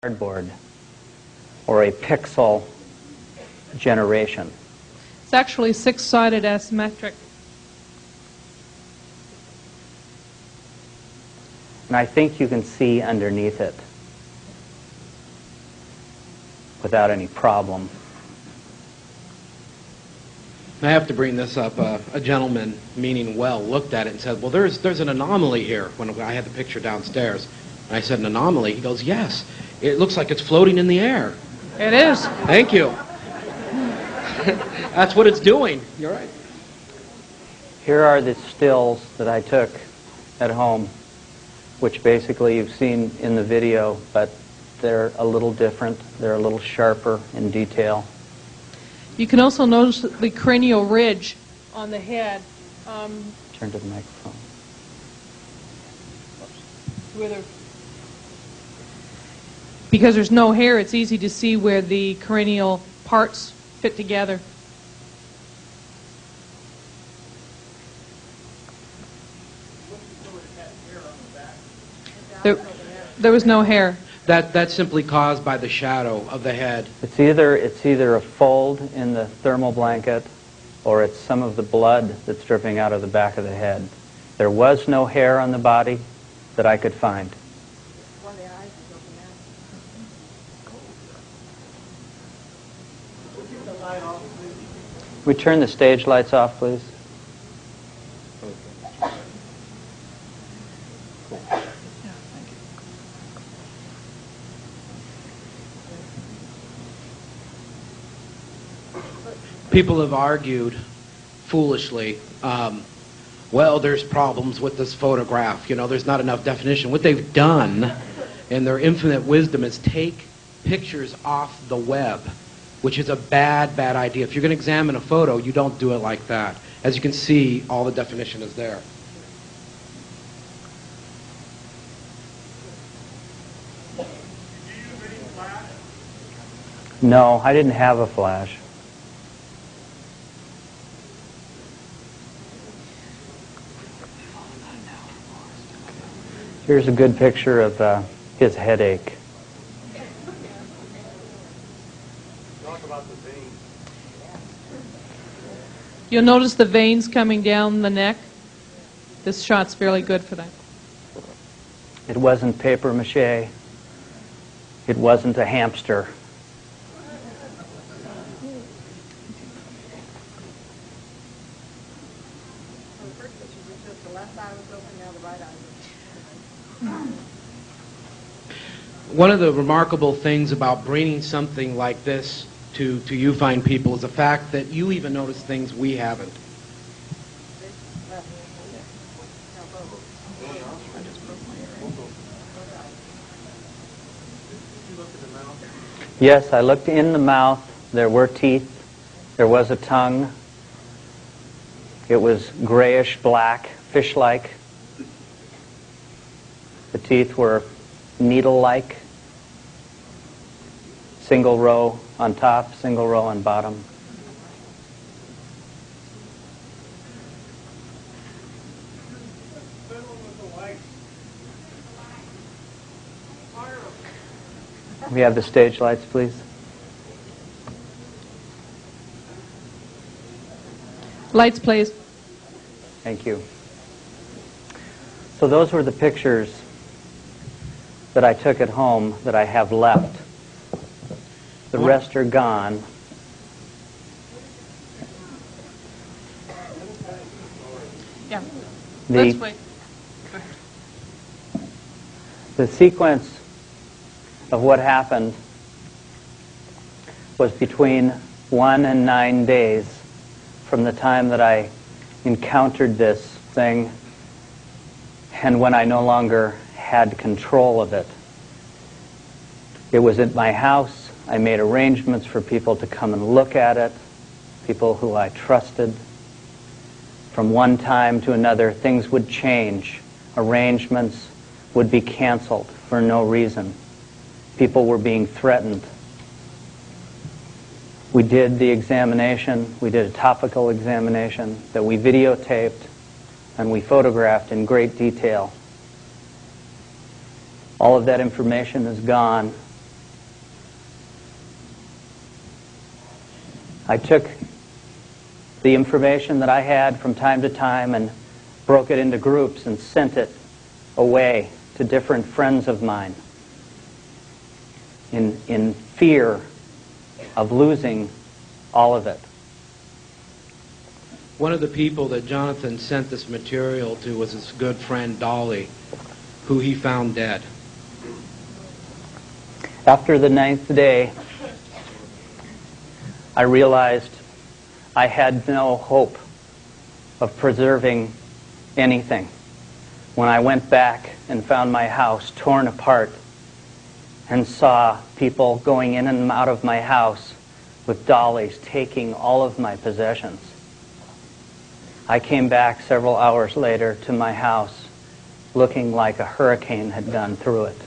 cardboard or a pixel generation. It's actually six-sided asymmetric. And I think you can see underneath it without any problem. I have to bring this up. A gentleman, meaning well, looked at it and said, well, there's an anomaly here when I had the picture downstairs. And I said, an anomaly? He goes, yes. It looks like it's floating in the air. It is. Thank you. That's what it's doing. You're right. Here are the stills that I took at home, which basically you've seen in the video, but they're a little different. They're a little sharper in detail. You can also notice the cranial ridge on the head. Turn to the microphone. Because there's no hair, it's easy to see where the cranial parts fit together. There was no hair. That's simply caused by the shadow of the head. It's either a fold in the thermal blanket or it's some of the blood that's dripping out of the back of the head. There was no hair on the body that I could find. We turn the stage lights off, please. People have argued, foolishly, well, there's problems with this photograph. You know, there's not enough definition. What they've done, in their infinite wisdom, is take pictures off the web, which is a bad, bad idea. If you're going to examine a photo, you don't do it like that. As you can see, all the definition is there. No, I didn't have a flash. Here's a good picture of his headache. Talk about the veins. You'll notice the veins coming down the neck. This shot's fairly good for that. It wasn't paper mache. It wasn't a hamster. One of the remarkable things about bringing something like this to you fine people is the fact that you even notice things we haven't. Yes, I looked in the mouth. There were teeth. There was a tongue. It was grayish black, fish-like. The teeth were needle-like. Single row on top, single row on bottom. We have the stage lights, please. Lights, please. Thank you. So those were the pictures that I took at home that I have left. The rest are gone. Yeah. Let's wait. The sequence of what happened was between 1 and 9 days from the time that I encountered this thing and when I no longer had control of it. It was at my house. I made arrangements for people to come and look at it, people who I trusted. From one time to another, things would change. Arrangements would be canceled for no reason. People were being threatened. We did the examination. We did a topical examination that we videotaped and we photographed in great detail. All of that information is gone. I took the information that I had from time to time and broke it into groups and sent it away to different friends of mine in fear of losing all of it. One of the people that Jonathan sent this material to was his good friend Dolly, who he found dead. After the 9th day, I realized I had no hope of preserving anything. When I went back and found my house torn apart and saw people going in and out of my house with dollies taking all of my possessions, I came back several hours later to my house looking like a hurricane had gone through it.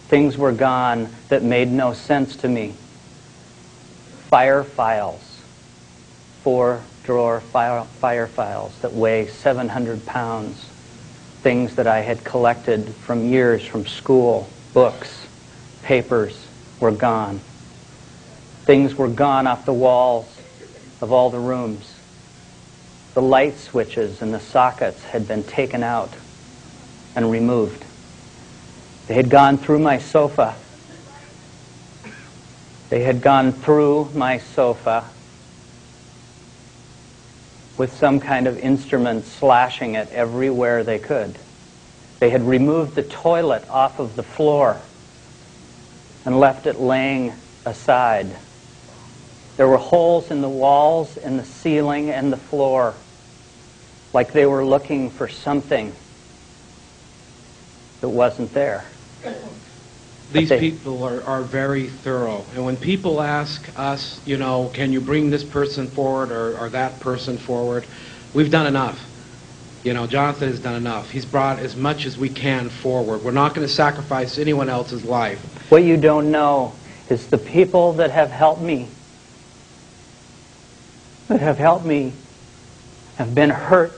Things were gone that made no sense to me. Fire files, 4-drawer fire files that weigh 700 pounds. Things that I had collected from years from school, books, papers were gone. Things were gone off the walls of all the rooms. The light switches and the sockets had been taken out and removed. They had gone through my sofa. They had gone through my sofa with some kind of instrument slashing it everywhere they could. They had removed the toilet off of the floor and left it laying aside. There were holes in the walls, in the ceiling, and the floor, like they were looking for something that wasn't there. These people are very thorough. And when people ask us, you know, can you bring this person forward or that person forward, we've done enough. You know, Jonathan has done enough. He's brought as much as we can forward. We're not going to sacrifice anyone else's life. What you don't know is the people that have helped me, have been hurt,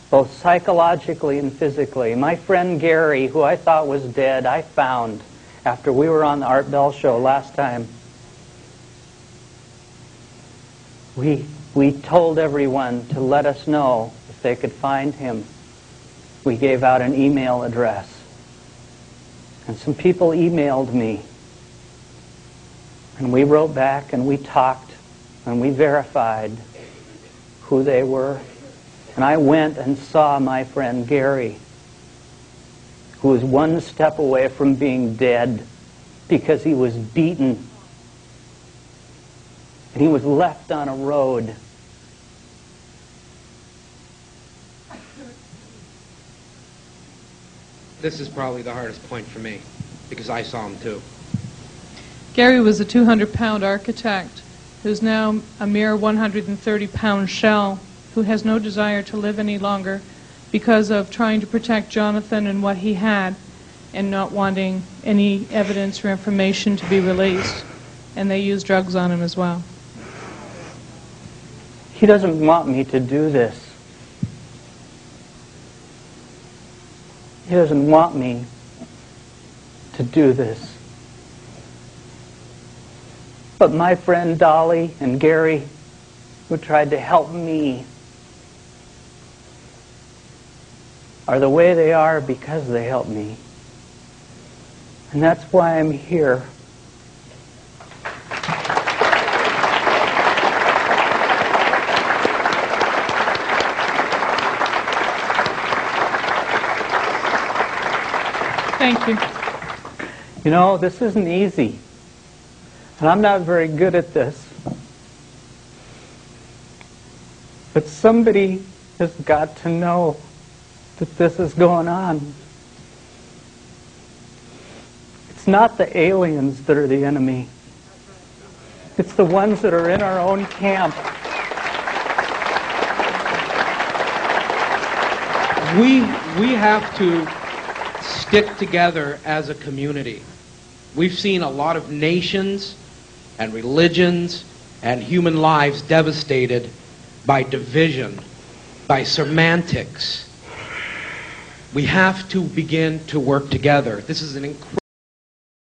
both psychologically and physically. My friend Gary, who I thought was dead, I found after we were on the Art Bell show last time. We told everyone to let us know if they could find him. We gave out an email address. And some people emailed me. And we wrote back and we talked and we verified who they were. And I went and saw my friend Gary, who was one step away from being dead because he was beaten. And he was left on a road. This is probably the hardest point for me, because I saw him too. Gary was a 200-pound architect who's now a mere 130-pound shell, who has no desire to live any longer because of trying to protect Jonathan and what he had and not wanting any evidence or information to be released. And they used drugs on him as well. He doesn't want me to do this. He doesn't want me to do this. But my friend Dolly and Gary, who tried to help me, are the way they are because they helped me. And that's why I'm here. Thank you. You know, this isn't easy. And I'm not very good at this. But somebody has got to know that this is going on. It's not the aliens that are the enemy. It's the ones that are in our own camp. We have to stick together as a community. We've seen a lot of nations and religions and human lives devastated by division, by semantics. We have to begin to work together. This is an incredible